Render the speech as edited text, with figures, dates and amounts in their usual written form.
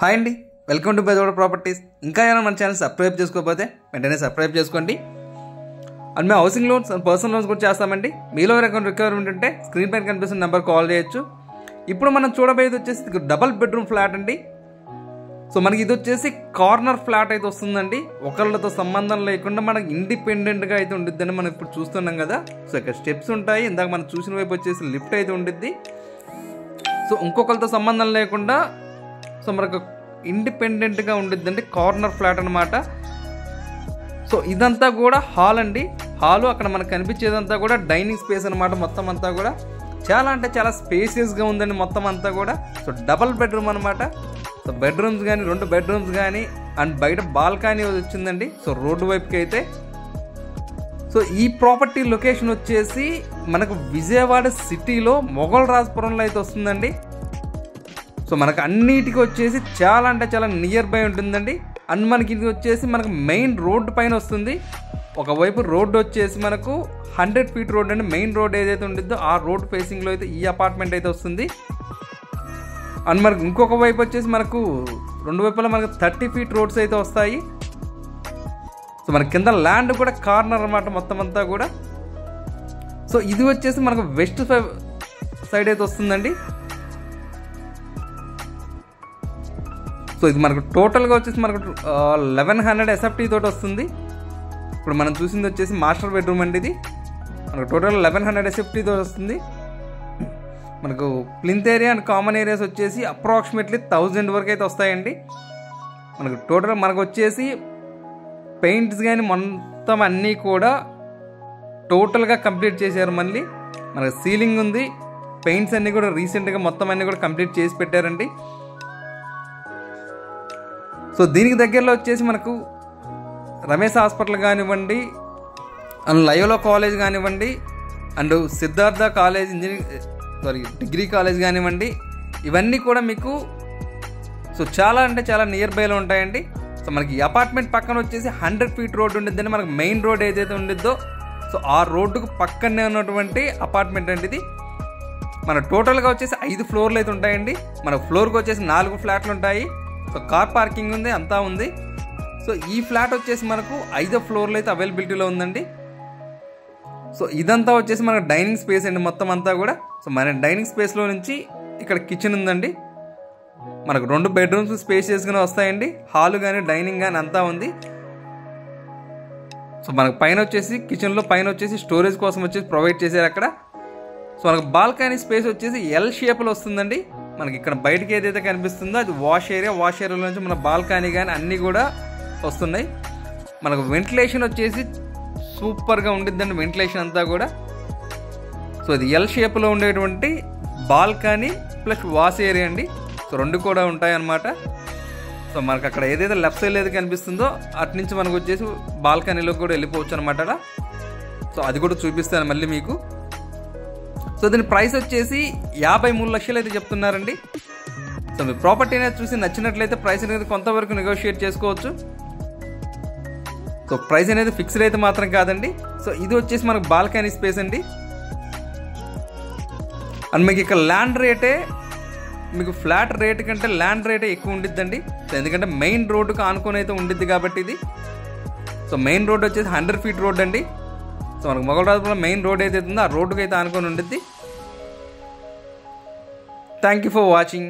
Hi అండి, welcome to Bezawada properties. ఇంకా ఏమైనా మన ఛానల్ సబ్స్క్రైబ్ చేసుకోకపోతే వెంటనే సబ్స్క్రైబ్ చేసుకోండి. అండ్ మేము housing loans and personal loans కూడా చేస్తామండి. మీలో రిక్వైర్మెంట్ ఉంటే స్క్రీన్ పైన కనిపిస్తున్న నెంబర్ కాల్ చేయొచ్చు. ఇప్పుడు మనం చూడబోయేది వచ్చేసి డబల్ బెడ్రూమ్ ఫ్లాట్ అండి. సో మనకి ఇది వచ్చేసి కార్నర్ ఫ్లాట్ అయితే వస్తుందండి. ఒకళ్ళతో సంబంధం లేకుండా మనకి ఇండిపెండెంట్గా అయితే ఉండిద్దని మనం ఇప్పుడు చూస్తున్నాం కదా. సో ఇక్కడ స్టెప్స్ ఉంటాయి. ఇందాక మనం చూసిన వైపు వచ్చేసి లిఫ్ట్ అయితే ఉండిద్ది. సో ఇంకొకరితో సంబంధం లేకుండా సో మనకు ఇండిపెండెంట్గా ఉండిద్దండి. కార్నర్ ఫ్లాట్ అనమాట. సో ఇదంతా కూడా హాల్ అండి. హాలు అక్కడ మనకు కనిపించేదంతా కూడా డైనింగ్ స్పేస్ అనమాట. మొత్తం అంతా కూడా చాలా అంటే చాలా స్పేసియస్గా ఉందండి మొత్తం అంతా కూడా. సో డబల్ బెడ్రూమ్ అనమాట. సో బెడ్రూమ్స్ కానీ 2 బెడ్రూమ్స్ కానీ అండ్ బయట బాల్కనీ వచ్చిందండి. సో రోడ్డు వైపుకి అయితే. సో ఈ ప్రాపర్టీ లొకేషన్ వచ్చేసి మనకు విజయవాడ సిటీలో మొఘల్ రాజపురంలో అయితే వస్తుందండి. సో మనకు అన్నిటికీ వచ్చేసి చాలా అంటే చాలా నియర్ బై ఉంటుందండి. అండ్ మనకి ఇది వచ్చేసి మనకు మెయిన్ రోడ్డు పైన వస్తుంది. ఒకవైపు రోడ్డు వచ్చేసి మనకు 100 ఫీట్ రోడ్ అండి. మెయిన్ రోడ్ ఏదైతే ఉంటుందో ఆ రోడ్ ఫేసింగ్లో అయితే ఈ అపార్ట్మెంట్ అయితే వస్తుంది. అండ్ మనకు ఇంకొక వైపు వచ్చేసి మనకు 2 వైపులా మనకు 30 ఫీట్ రోడ్స్ అయితే వస్తాయి. సో మన కింద ల్యాండ్ కూడా కార్నర్ అన్నమాట మొత్తం అంతా కూడా. సో ఇది వచ్చేసి మనకు వెస్ట్ సైడ్ అయితే వస్తుందండి. సో ఇది మనకు టోటల్గా వచ్చేసి మనకు 1100 SFT తోటి వస్తుంది. ఇప్పుడు మనం చూసింది వచ్చేసి మాస్టర్ బెడ్రూమ్ అండి. ఇది మనకు టోటల్ 1100 SFT తోటి వస్తుంది. మనకు plinth area and common areas వచ్చేసి అప్రాక్సిమేట్లీ 1000 వరకు అయితే వస్తాయండి. మనకు టోటల్ మనకు వచ్చేసి పెయింట్స్ కానీ మొత్తం అన్నీ కూడా టోటల్గా కంప్లీట్ చేశారు. మళ్ళీ మనకు సీలింగ్ ఉంది. పెయింట్స్ అన్నీ కూడా రీసెంట్గా మొత్తం అన్నీ కూడా కంప్లీట్ చేసి పెట్టారండి. సో దీనికి దగ్గరలో వచ్చేసి మనకు రమేష్ హాస్పిటల్ కానివ్వండి, అండ్ లయోలా కాలేజ్ కానివ్వండి, and Siddhartha college degree college కానివ్వండి, ఇవన్నీ కూడా మీకు సో చాలా అంటే చాలా నియర్ బైలో ఉంటాయండి. సో మనకి ఈ అపార్ట్మెంట్ పక్కన వచ్చేసి 100 ఫీట్ రోడ్ ఉండిద్దని మనకు మెయిన్ రోడ్ ఏదైతే ఉండిద్దో సో ఆ రోడ్డుకు పక్కనే ఉన్నటువంటి అపార్ట్మెంట్ అండి ఇది. మన టోటల్గా వచ్చేసి 5 ఫ్లోర్లు అయితే ఉంటాయండి. మన ఫ్లోర్కి వచ్చేసి 4 ఫ్లాట్లు ఉంటాయి. సో కార్ పార్కింగ్ ఉంది, అంతా ఉంది. సో ఈ ఫ్లాట్ వచ్చేసి మనకు 5వ ఫ్లోర్లో అయితే అవైలబిలిటీలో ఉందండి. సో ఇదంతా వచ్చేసి మనకు డైనింగ్ స్పేస్ అండి మొత్తం అంతా కూడా. సో మన డైనింగ్ స్పేస్లో నుంచి ఇక్కడ కిచెన్ ఉందండి. మనకు 2 బెడ్రూమ్స్ స్పేషియస్గానే వస్తాయండి. హాలు కానీ డైనింగ్ కానీ అంతా ఉంది. సో మనకు పైన వచ్చేసి కిచెన్లో పైన వచ్చేసి స్టోరేజ్ కోసం వచ్చేసి ప్రొవైడ్ చేశారు అక్కడ. సో మనకు బాల్కనీ స్పేస్ వచ్చేసి L షేప్లో వస్తుందండి. మనకి ఇక్కడ బయటకి ఏదైతే కనిపిస్తుందో అది వాష్ ఏరియాలో నుంచి మన బాల్కనీ కానీ అన్నీ కూడా వస్తున్నాయి. మనకు వెంటిలేషన్ వచ్చేసి సూపర్గా ఉండిద్దండి వెంటిలేషన్ అంతా కూడా. సో అది L షేప్లో ఉండేటువంటి బాల్కనీ ప్లస్ వాష్ ఏరియా అండి. సో 2 కూడా ఉంటాయన్నమాట. సో మనకు అక్కడ ఏదైతే లెఫ్ట్ సైడ్ ఏదైతే కనిపిస్తుందో అటు నుంచి మనకు వచ్చేసి బాల్కనీలోకి కూడా వెళ్ళిపోవచ్చు అనమాట అలా. సో అది కూడా చూపిస్తాను మళ్ళీ మీకు. సో దీని ప్రైస్ వచ్చేసి 53 లక్షలు అయితే చెప్తున్నారండి. సో మీ ప్రాపర్టీ అనేది చూసి నచ్చినట్లయితే ప్రైస్ అనేది కొంతవరకు నెగోషియేట్ చేసుకోవచ్చు. సో ప్రైస్ అనేది ఫిక్స్డ్ అయితే మాత్రం కాదండి. సో ఇది వచ్చేసి మనకు బాల్కనీ స్పేస్ అండి. అండ్ మీకు ఇక్కడ ల్యాండ్ రేటే మీకు ఫ్లాట్ రేట్ కంటే ల్యాండ్ రేటే ఎక్కువ ఉండిద్దండి. సో ఎందుకంటే మెయిన్ రోడ్డుకు ఆనుకొని అయితే ఉండిద్ది కాబట్టి ఇది. సో మెయిన్ రోడ్ వచ్చేసి 100 ఫీట్ రోడ్ అండి. సో మనకు మొఘల్ రాజపురం మెయిన్ రోడ్ ఏదైతే ఉందో ఆ రోడ్డుకి అయితే ఆనుకొని ఉండిద్ది. Thank you for watching.